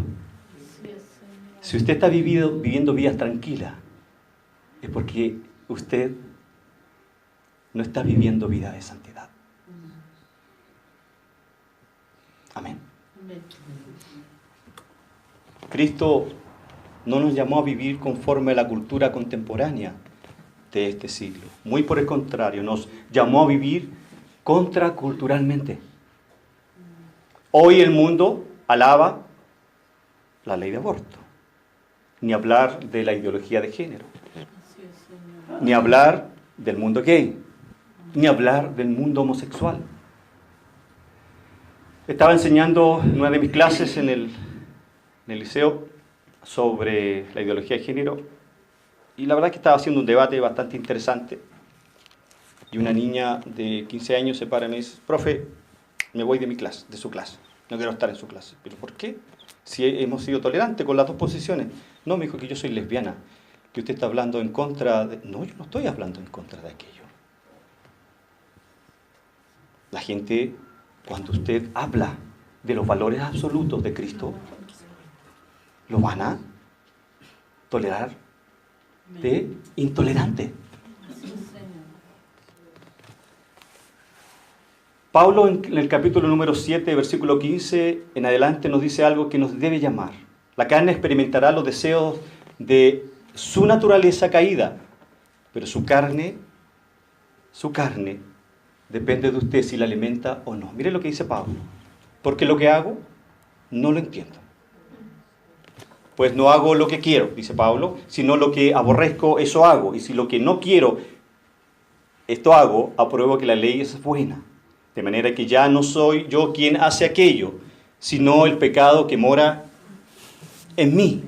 Si usted está viviendo vidas tranquilas, es porque usted no está viviendo vida de santidad. Amén. Cristo no nos llamó a vivir conforme a la cultura contemporánea de este siglo. Muy por el contrario, nos llamó a vivir contraculturalmente. Hoy el mundo alaba la ley de aborto. Ni hablar de la ideología de género. Ni hablar del mundo gay. Ni hablar del mundo homosexual. Estaba enseñando en una de mis clases en el liceo sobre la ideología de género, y la verdad es que estaba haciendo un debate bastante interesante, y una niña de 15 años se para y me dice: profe, me voy de mi clase, de su clase, no quiero estar en su clase. ¿Pero por qué? Si hemos sido tolerantes con las dos posiciones. No, me dijo que yo soy lesbiana, que usted está hablando en contra de... No, yo no estoy hablando en contra de aquello. La gente, cuando usted habla de los valores absolutos de Cristo, lo van a tolerar de intolerante. Pablo en el capítulo número 7, versículo 15 en adelante nos dice algo que nos debe llamar. La carne experimentará los deseos de su naturaleza caída, pero su carne depende de usted si la alimenta o no. Mire lo que dice Pablo. Porque lo que hago, no lo entiendo. Pues no hago lo que quiero, dice Pablo, sino lo que aborrezco, eso hago. Y si lo que no quiero, esto hago, apruebo que la ley es buena. De manera que ya no soy yo quien hace aquello, sino el pecado que mora en mí.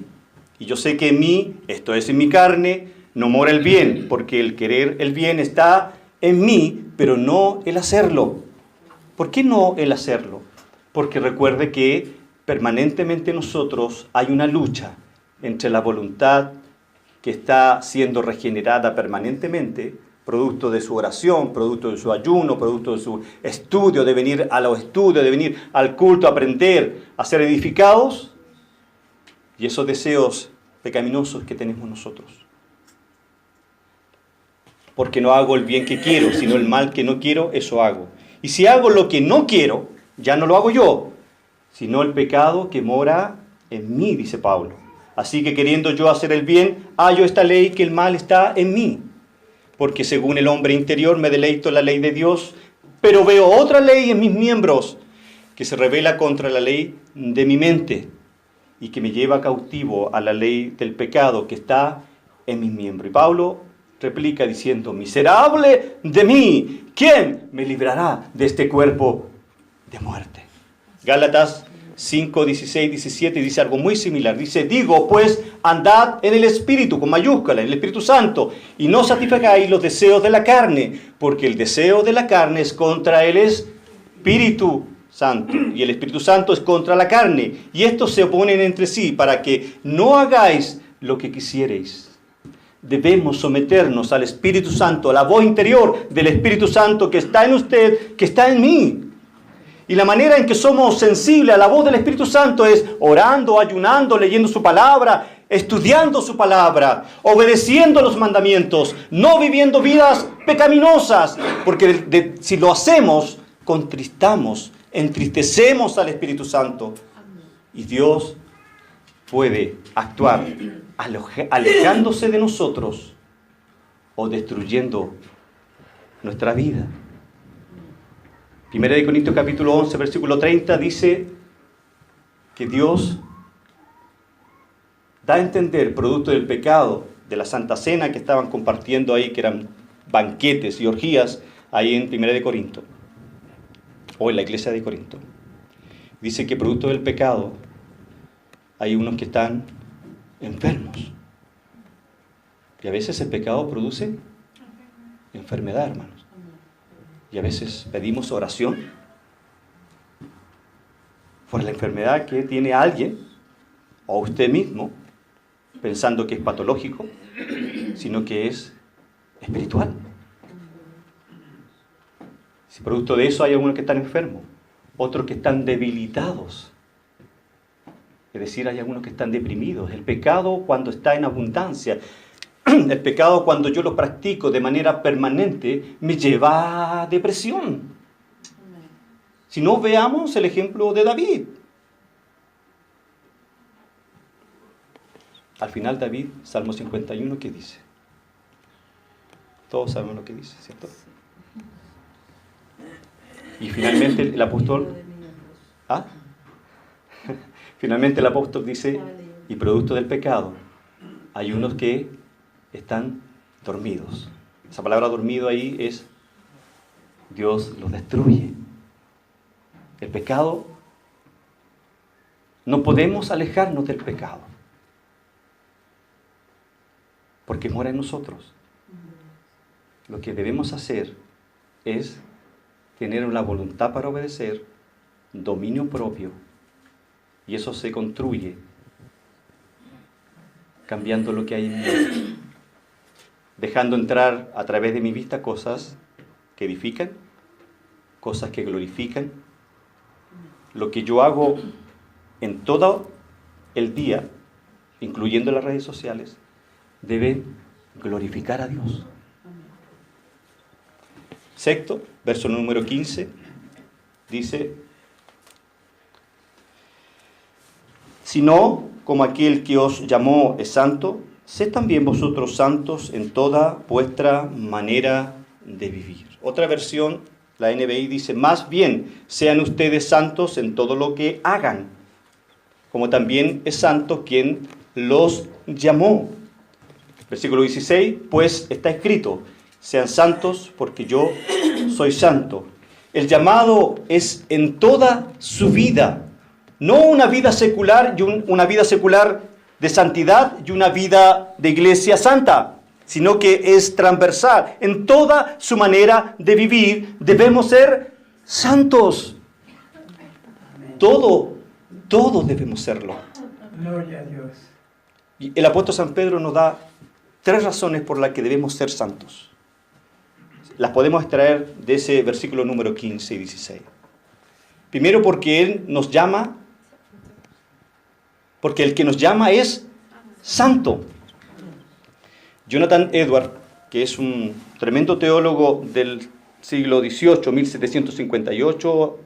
Y yo sé que en mí, esto es en mi carne, no mora el bien, porque el querer el bien está en mí, pero no el hacerlo. ¿Por qué no el hacerlo? Porque recuerde que permanentemente nosotros hay una lucha entre la voluntad que está siendo regenerada permanentemente, producto de su oración, producto de su ayuno, producto de su estudio, de venir a los estudios, de venir al culto, a aprender, a ser edificados, y esos deseos pecaminosos que tenemos nosotros. Porque no hago el bien que quiero, sino el mal que no quiero, eso hago. Y si hago lo que no quiero, ya no lo hago yo, sino el pecado que mora en mí, dice Pablo. Así que queriendo yo hacer el bien, hallo esta ley que el mal está en mí. Porque según el hombre interior me deleito en la ley de Dios, pero veo otra ley en mis miembros que se revela contra la ley de mi mente y que me lleva cautivo a la ley del pecado que está en mis miembros. Y Pablo replica diciendo, miserable de mí, ¿quién me librará de este cuerpo de muerte? Gálatas 5, 16, 17 dice algo muy similar. Dice, digo, pues, andad en el Espíritu, con mayúscula, en el Espíritu Santo, y no satisfagáis los deseos de la carne, porque el deseo de la carne es contra el Espíritu Santo, y el Espíritu Santo es contra la carne, y estos se oponen entre sí, para que no hagáis lo que quisierais. Debemos someternos al Espíritu Santo, a la voz interior del Espíritu Santo que está en usted, que está en mí. Y la manera en que somos sensibles a la voz del Espíritu Santo es orando, ayunando, leyendo su palabra, estudiando su palabra, obedeciendo los mandamientos, no viviendo vidas pecaminosas, porque si lo hacemos, contristamos, entristecemos al Espíritu Santo. Y Dios puede actuar alejándose de nosotros o destruyendo nuestra vida. 1 Corintios capítulo 11, versículo 30 dice que Dios da a entender, producto del pecado, de la Santa Cena que estaban compartiendo ahí, que eran banquetes y orgías, ahí en 1 Corintios, o en la iglesia de Corinto. Dice que producto del pecado hay unos que están enfermos. Y a veces el pecado produce enfermedad, hermanos. Y a veces pedimos oración por la enfermedad que tiene alguien, o usted mismo, pensando que es patológico, sino que es espiritual. Si producto de eso hay algunos que están enfermos, otros que están debilitados. Es decir, hay algunos que están deprimidos. El pecado cuando está en abundancia, el pecado cuando yo lo practico de manera permanente, me lleva a depresión. Si no, veamos el ejemplo de David. Al final David, Salmo 51, ¿qué dice? Todos sabemos lo que dice, ¿cierto? Y finalmente el apóstol... ¿Ah? Finalmente el apóstol dice, y producto del pecado, hay unos que están dormidos. Esa palabra dormido ahí es, Dios los destruye. El pecado, no podemos alejarnos del pecado, porque mora en nosotros. Lo que debemos hacer es tener una voluntad para obedecer dominio propio. Y eso se construye cambiando lo que hay en mí, dejando entrar a través de mi vista cosas que edifican, cosas que glorifican. Lo que yo hago en todo el día, incluyendo las redes sociales, debe glorificar a Dios. Sexto, verso número 15, dice: sino como aquel que os llamó es santo, sed también vosotros santos en toda vuestra manera de vivir. Otra versión, la NBI, dice: más bien sean ustedes santos en todo lo que hagan, como también es santo quien los llamó. Versículo 16, pues está escrito: sean santos porque yo soy santo. El llamado es en toda su vida. No una vida secular y una vida secular de santidad y una vida de iglesia santa, sino que es transversal. En toda su manera de vivir debemos ser santos. Todos debemos serlo. Gloria a Dios. Y el apóstol San Pedro nos da 3 razones por las que debemos ser santos. Las podemos extraer de ese versículo número 15 y 16. Primero, porque Él nos llama, porque el que nos llama es santo. Jonathan Edwards, que es un tremendo teólogo del siglo XVIII, 1758,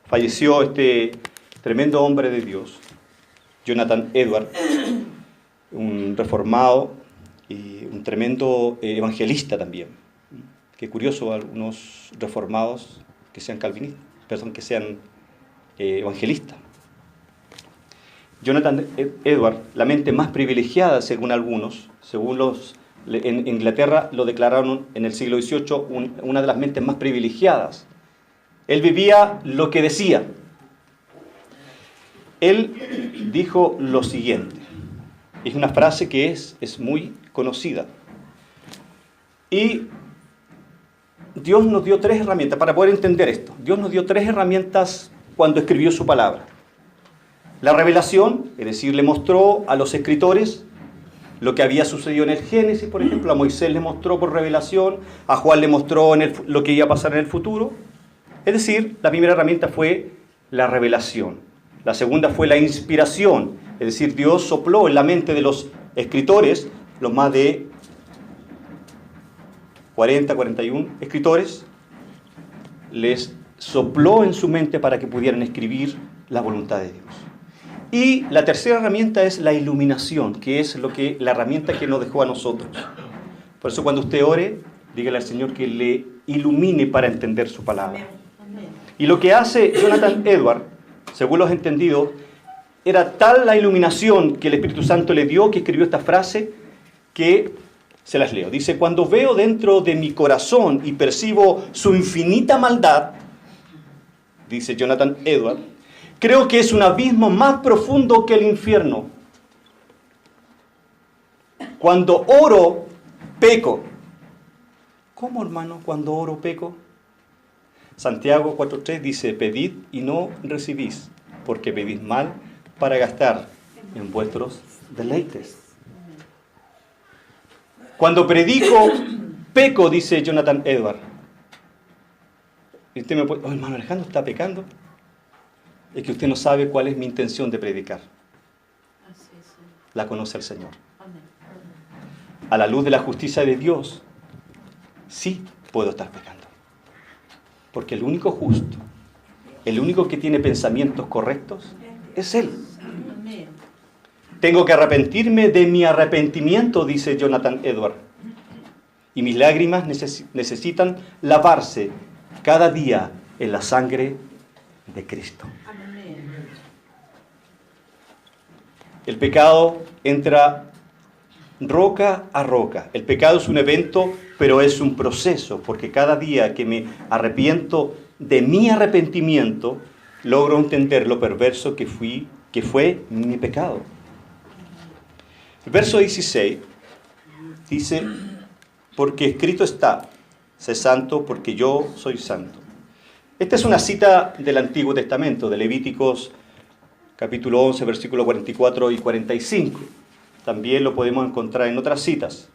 falleció este tremendo hombre de Dios, Jonathan Edwards, un reformado y un tremendo evangelista también. Qué curioso, algunos reformados que sean calvinistas, que sean evangelistas. Jonathan Edwards, la mente más privilegiada según algunos, en Inglaterra lo declararon en el siglo XVIII una de las mentes más privilegiadas. Él vivía lo que decía. Él dijo lo siguiente, es una frase que es muy conocida. Y Dios nos dio 3 herramientas para poder entender esto. Dios nos dio 3 herramientas cuando escribió su palabra. La revelación, es decir, le mostró a los escritores lo que había sucedido en el Génesis, por ejemplo. A Moisés le mostró por revelación, a Juan le mostró lo que iba a pasar en el futuro. Es decir, la primera herramienta fue la revelación. La segunda fue la inspiración, es decir, Dios sopló en la mente de los escritores, los más de 40, 41 escritores, les sopló en su mente para que pudieran escribir la voluntad de Dios. Y la tercera herramienta es la iluminación, que es la herramienta que nos dejó a nosotros. Por eso cuando usted ore, dígale al Señor que le ilumine para entender su palabra. Y lo que hace Jonathan Edwards, según los entendidos, era tal la iluminación que el Espíritu Santo le dio, que escribió esta frase, que se las leo. Dice: cuando veo dentro de mi corazón y percibo su infinita maldad, dice Jonathan Edwards, creo que es un abismo más profundo que el infierno. Cuando oro, peco. ¿Cómo, hermano, cuando oro, peco? Santiago 4:3 dice: pedid y no recibís, porque pedís mal para gastar en vuestros deleites. Cuando predico, peco, dice Jonathan Edwards. Y usted me puede: oh, hermano Alejandro, ¿está pecando? Es que usted no sabe cuál es mi intención de predicar. La conoce el Señor. A la luz de la justicia de Dios, sí puedo estar pecando. Porque el único justo, el único que tiene pensamientos correctos, es Él. Tengo que arrepentirme de mi arrepentimiento, dice Jonathan Edwards. Y mis lágrimas necesitan lavarse cada día en la sangre de Cristo. El pecado entra roca a roca. El pecado es un evento, pero es un proceso, porque cada día que me arrepiento de mi arrepentimiento, logro entender lo perverso que fue mi pecado. El verso 16 dice: porque escrito está, sé santo porque yo soy santo. Esta es una cita del Antiguo Testamento, de Levíticos capítulo 11, versículos 44 y 45. También lo podemos encontrar en otras citas.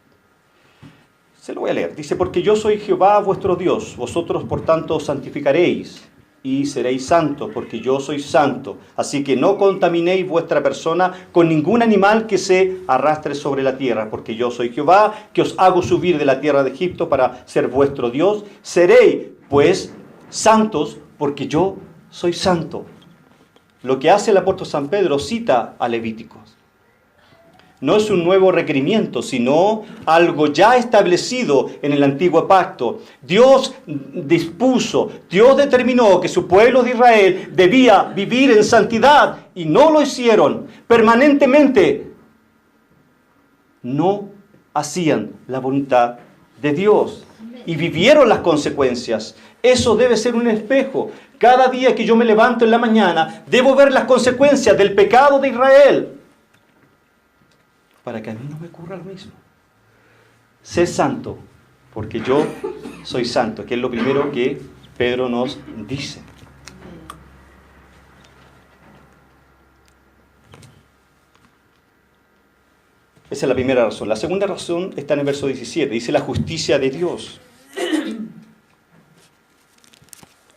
Se lo voy a leer. Dice, porque yo soy Jehová vuestro Dios, vosotros por tanto os santificaréis y seréis santos, porque yo soy santo. Así que no contaminéis vuestra persona con ningún animal que se arrastre sobre la tierra, porque yo soy Jehová, que os hago subir de la tierra de Egipto para ser vuestro Dios. Seréis, pues, santos, porque yo soy santo. Lo que hace el apóstol San Pedro cita a Levíticos. No es un nuevo requerimiento, sino algo ya establecido en el antiguo pacto. Dios dispuso, Dios determinó que su pueblo de Israel debía vivir en santidad y no lo hicieron. Permanentemente no hacían la voluntad de Dios y vivieron las consecuencias. Eso debe ser un espejo. Cada día que yo me levanto en la mañana, debo ver las consecuencias del pecado de Israel, para que a mí no me ocurra lo mismo. Sé santo, porque yo soy santo, que es lo primero que Pedro nos dice. Esa es la primera razón. La segunda razón está en el verso 17. Dice la justicia de Dios.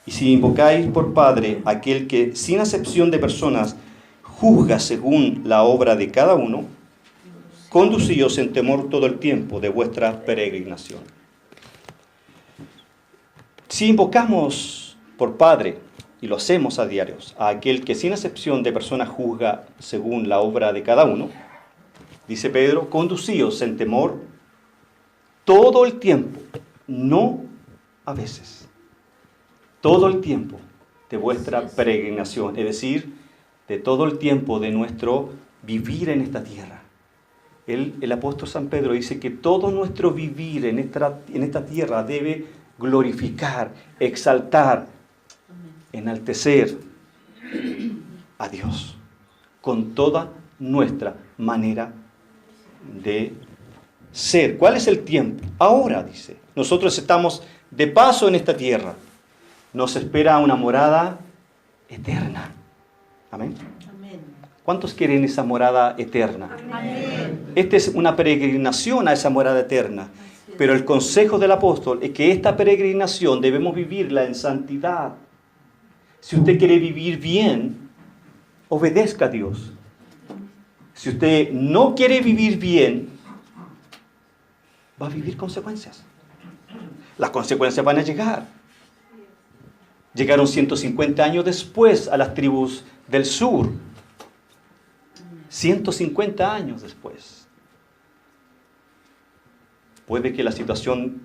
Y si invocáis por Padre aquel que sin acepción de personas juzga según la obra de cada uno, conducíos en temor todo el tiempo de vuestra peregrinación. Si invocamos por Padre, y lo hacemos a diarios, a aquel que sin acepción de personas juzga según la obra de cada uno, dice Pedro, conducíos en temor todo el tiempo, no a veces, todo el tiempo de vuestra peregrinación, es decir, de todo el tiempo de nuestro vivir en esta tierra. El apóstol San Pedro dice que todo nuestro vivir en esta tierra debe glorificar, exaltar, enaltecer a Dios con toda nuestra manera de ser. ¿Cuál es el tiempo? Ahora, dice. Nosotros estamos de paso en esta tierra. Nos espera una morada eterna. Amén. ¿Cuántos quieren esa morada eterna? Amén. Esta es una peregrinación a esa morada eterna. Pero el consejo del apóstol es que esta peregrinación debemos vivirla en santidad. Si usted quiere vivir bien, obedezca a Dios. Si usted no quiere vivir bien, va a vivir consecuencias. Las consecuencias van a llegar. Llegaron 150 años después a las tribus del sur. 150 años después. Puede que la situación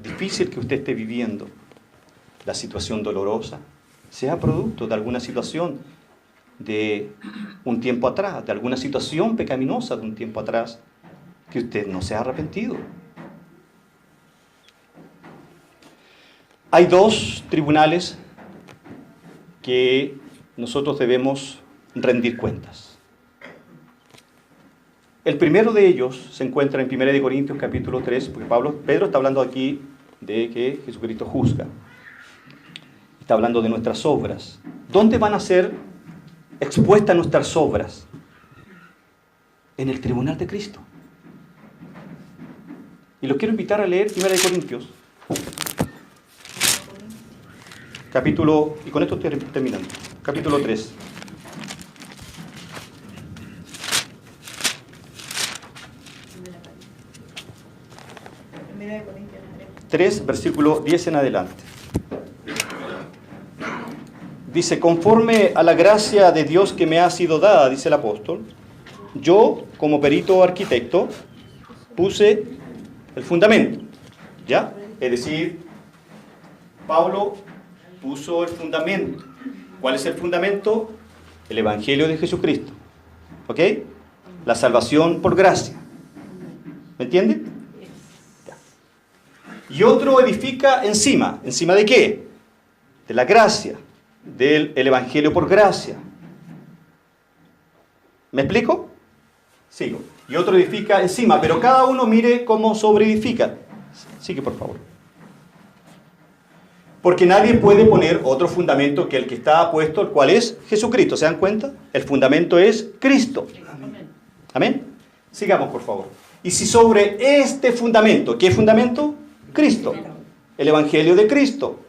difícil que usted esté viviendo, la situación dolorosa, sea producto de alguna situación de un tiempo atrás, de alguna situación pecaminosa de un tiempo atrás, que usted no se ha arrepentido. Hay dos tribunales que nosotros debemos rendir cuentas. El primero de ellos se encuentra en 1 Corintios capítulo 3, porque Pedro está hablando aquí de que Jesucristo juzga. Está hablando de nuestras obras. ¿Dónde van a ser expuestas nuestras obras? En el tribunal de Cristo. Y los quiero invitar a leer 1 Corintios. Capítulo, y con esto estoy terminando. Capítulo 3. 3, versículo 10 en adelante. Dice, conforme a la gracia de Dios que me ha sido dada, dice el apóstol, yo, como perito arquitecto, puse el fundamento. ¿Ya? Es decir, Pablo puso el fundamento. ¿Cuál es el fundamento? El Evangelio de Jesucristo. ¿Ok? La salvación por gracia. ¿Me entienden? Y otro edifica encima. ¿Encima de qué? De la gracia. Del Evangelio por gracia. ¿Me explico? Sigo. Y otro edifica encima. Pero cada uno mire cómo sobreedifica. Sigue, por favor. Porque nadie puede poner otro fundamento que el que está puesto, el cual es Jesucristo. ¿Se dan cuenta? El fundamento es Cristo. Amén. Sigamos, por favor. Y si sobre este fundamento, ¿qué fundamento? Cristo. El Evangelio de Cristo.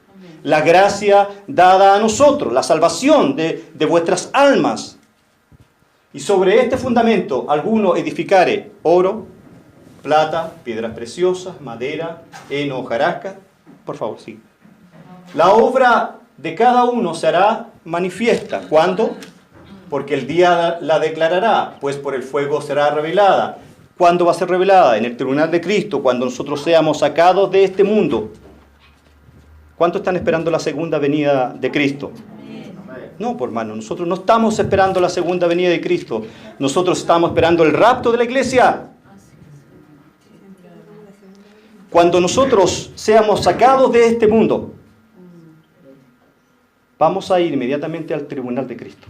La gracia dada a nosotros, la salvación de vuestras almas. Y sobre este fundamento alguno edificare oro, plata, piedras preciosas, madera, heno, hojarasca. Por favor, sí. La obra de cada uno será manifiesta. ¿Cuándo? Porque el día la declarará, pues por el fuego será revelada. ¿Cuándo va a ser revelada? En el tribunal de Cristo, cuando nosotros seamos sacados de este mundo. ¿Cuántos están esperando la segunda venida de Cristo? No, por hermano, nosotros no estamos esperando la segunda venida de Cristo. Nosotros estamos esperando el rapto de la iglesia. Cuando nosotros seamos sacados de este mundo, vamos a ir inmediatamente al tribunal de Cristo.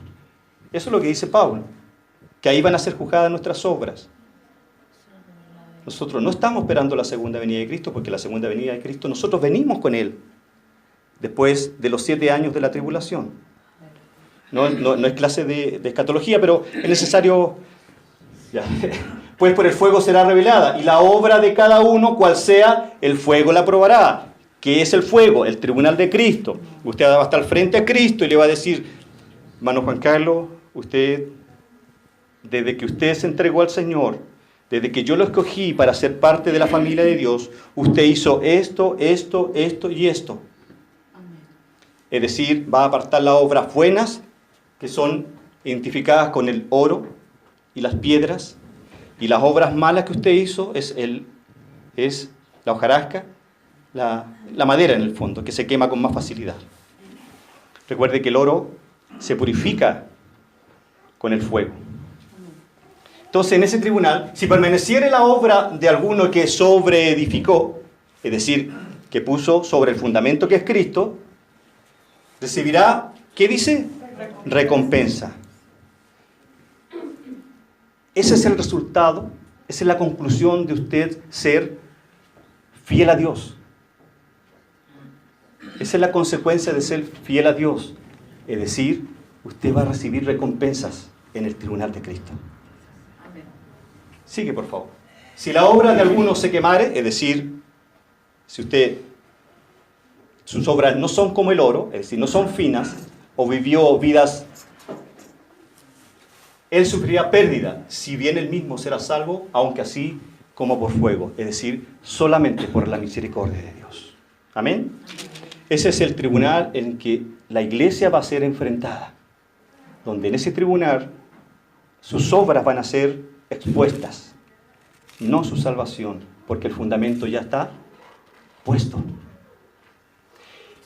Eso es lo que dice Pablo, que ahí van a ser juzgadas nuestras obras. Nosotros no estamos esperando la segunda venida de Cristo, porque la segunda venida de Cristo nosotros venimos con Él, después de los 7 años de la tribulación. No es clase de escatología, pero es necesario... Ya. Pues por el fuego será revelada, y la obra de cada uno, cual sea, el fuego la probará. ¿Qué es el fuego? El tribunal de Cristo. Usted va a estar frente a Cristo y le va a decir, hermano Juan Carlos, usted, desde que usted se entregó al Señor, desde que yo lo escogí para ser parte de la familia de Dios, usted hizo esto, esto, esto y esto. Es decir, va a apartar las obras buenas, que son identificadas con el oro y las piedras, y las obras malas que usted hizo es la hojarasca, la madera en el fondo, que se quema con más facilidad. Recuerde que el oro se purifica con el fuego. Entonces, en ese tribunal, si permaneciere la obra de alguno que sobreedificó, es decir, que puso sobre el fundamento que es Cristo, recibirá, ¿qué dice? Recompensa. Ese es el resultado, esa es la conclusión de usted ser fiel a Dios. Esa es la consecuencia de ser fiel a Dios. Es decir, usted va a recibir recompensas en el tribunal de Cristo. Sigue, por favor. Si la obra de alguno se quemare, es decir, si sus obras no son como el oro, es decir, no son finas, o vivió vidas, él sufrirá pérdida, si bien él mismo será salvo, aunque así como por fuego, es decir, solamente por la misericordia de Dios. Amén. Ese es el tribunal en que la iglesia va a ser enfrentada, donde en ese tribunal sus obras van a ser expuestas, no su salvación, porque el fundamento ya está puesto.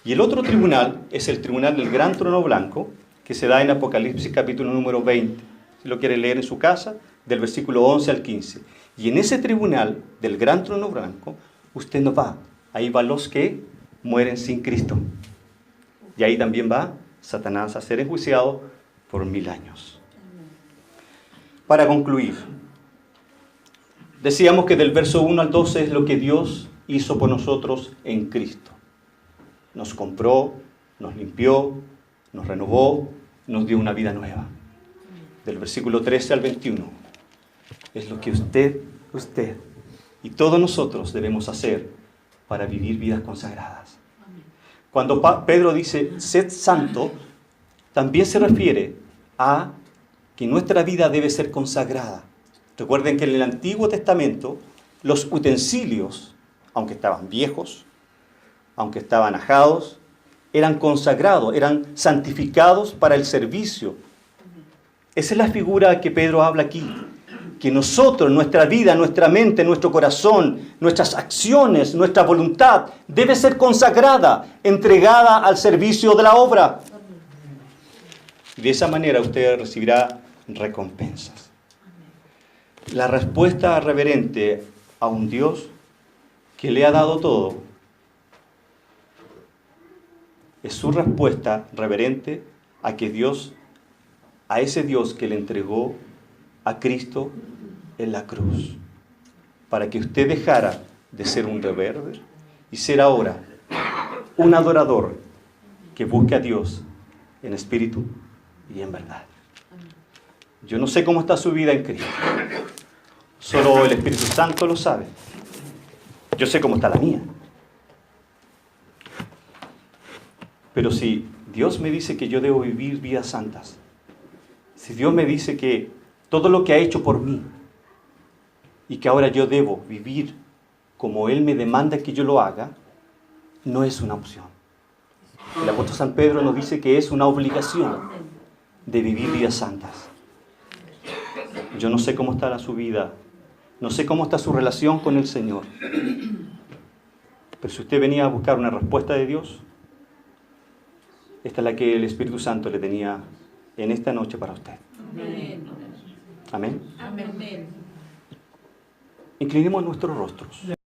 Y el otro tribunal es el tribunal del gran trono blanco, que se da en Apocalipsis capítulo número 20, si lo quiere leer en su casa, del versículo 11 al 15. Y en ese tribunal del gran trono blanco, usted no va, ahí van los que mueren sin Cristo. Y ahí también va Satanás a ser enjuiciado por 1000 años. Para concluir, decíamos que del verso 1 al 12 es lo que Dios hizo por nosotros en Cristo. Nos compró, nos limpió, nos renovó, nos dio una vida nueva. Del versículo 13 al 21 es lo que usted y todos nosotros debemos hacer para vivir vidas consagradas. Cuando Pedro dice, sed santo, también se refiere a que nuestra vida debe ser consagrada. Recuerden que en el Antiguo Testamento los utensilios, aunque estaban viejos, aunque estaban ajados, eran consagrados, eran santificados para el servicio. Esa es la figura que Pedro habla aquí. Que nosotros, nuestra vida, nuestra mente, nuestro corazón, nuestras acciones, nuestra voluntad debe ser consagrada, entregada al servicio de la obra. De esa manera usted recibirá recompensas. La respuesta reverente a un Dios que le ha dado todo es su respuesta reverente a ese Dios que le entregó a Cristo en la cruz, para que usted dejara de ser un rebelde y ser ahora un adorador que busque a Dios en espíritu y en verdad. Yo no sé cómo está su vida en Cristo. Solo el Espíritu Santo lo sabe. Yo sé cómo está la mía. Pero si Dios me dice que yo debo vivir vidas santas, si Dios me dice que todo lo que ha hecho por mí y que ahora yo debo vivir como Él me demanda que yo lo haga, no es una opción. El apóstol San Pedro nos dice que es una obligación de vivir vidas santas. Yo no sé cómo está su vida, no sé cómo está su relación con el Señor. Pero si usted venía a buscar una respuesta de Dios, esta es la que el Espíritu Santo le tenía en esta noche para usted. Amén. Amén. Amén. Inclinemos nuestros rostros.